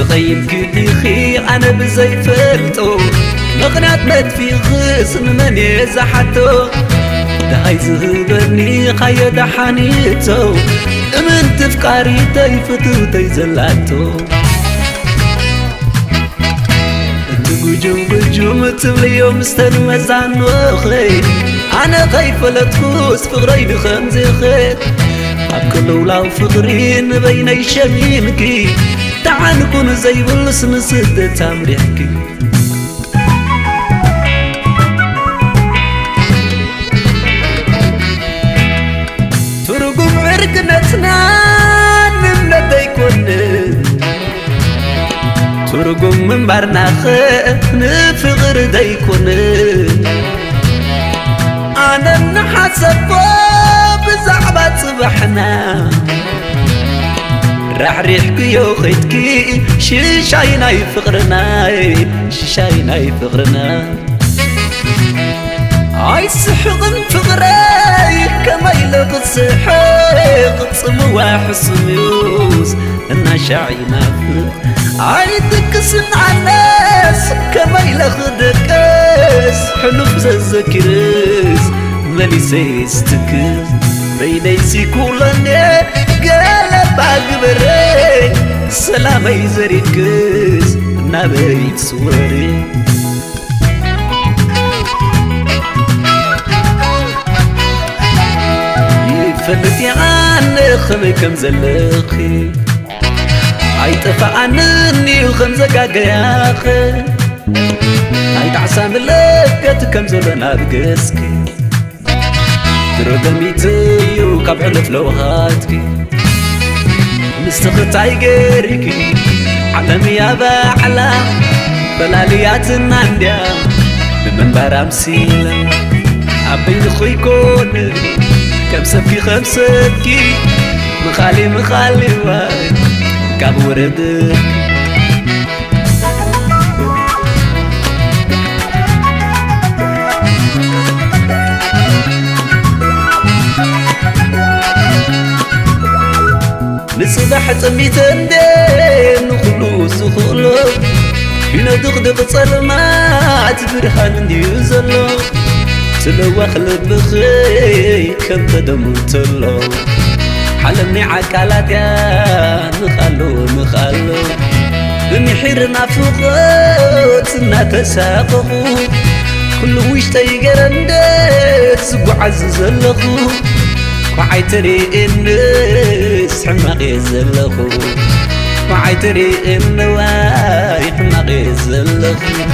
سقيم كديخي أنا بزي فلتو مغنات مدفي غصن من يزحتو دهاي زهبني خايد حانيتو من تفكاري تيفتو تيزلاتو بجوم بجوم تبلي يوم استنمزان وخي أنا خايف لا تفوز فغري خمزي خير أبكل ولاو فغرين بين شميمكي تعال نكون زي بالسن سدة تمريحكي ترقم عرقنتنا نمنا يكون ترقم من برناخ نفغر ديكون أنا نحسب بزعبة صبحنا راح ريحكي يو خيتكي شيشاينا يفغرنا شيشاينا يفغرنا عاي سحغن فغراي كما يلغ السحق صموا حسميوز انا شاعينا عاي تكسن عالناس كما يلغ دكاس حلف زكريز مالي سيستكز بينيسي كولاني قالب عقبري سلامي زريكز نابيت صوري فلتي عني خمي كم زلخي عيطفى عنني وخم زقاق يا أخي عيط عسام لقت كم زلنا بقسكي تردميتي وكب علف لوهاتكي مستخط عيقريكي عالمي يا باعلا بلاليات النانديا بمنبر أمسيلا عبين خوي كوني كم سبكي خمسكي مخالي واي كاب وردك نصبح تميتن دين نخلوص وخلو هنا دغدغ صلمات برهان ديوزلو تلو أخلد بخي كم تدمو تلو حلمني عكالات يا نخلو بمحيرنا فوقت نتساقو كل ويش تيقرندت سبو عزز اللخو وعيتري الناس حماقي زلخو وعيتري النواي حماقي زلخو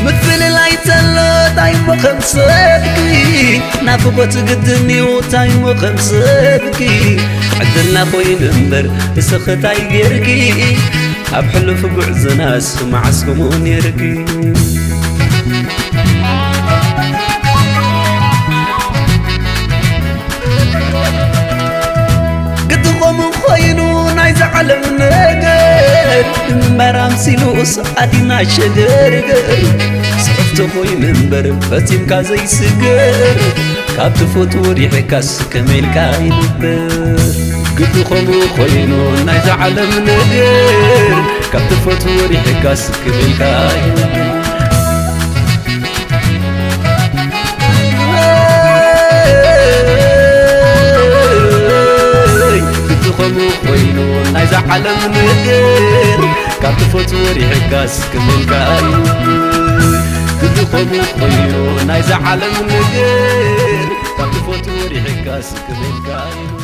مثل لايتلو تايمو خمسكي نافقوت قدني وتايمو خمسكي عدلنا خوي نمبر سختاي يركي أبحلو في بعز ناس معسكمون يركي قدقوم خوينو نايز علم نقر مرام سيلوس عدينا شجر صحفت خوي منبر فتيم كازي سجر كابت فوتوري حكاس كميل كاي نبر قدقوم خوينو نايز علم نقر كابت فوتوري حكاس كميل كاي نبر خمو خوينو نايز عالم نقر كاب تفوتوري حكاس كمل كاي كدو خمو خوينو نايز عالم نقر كاب تفوتوري حكاس كمل كاي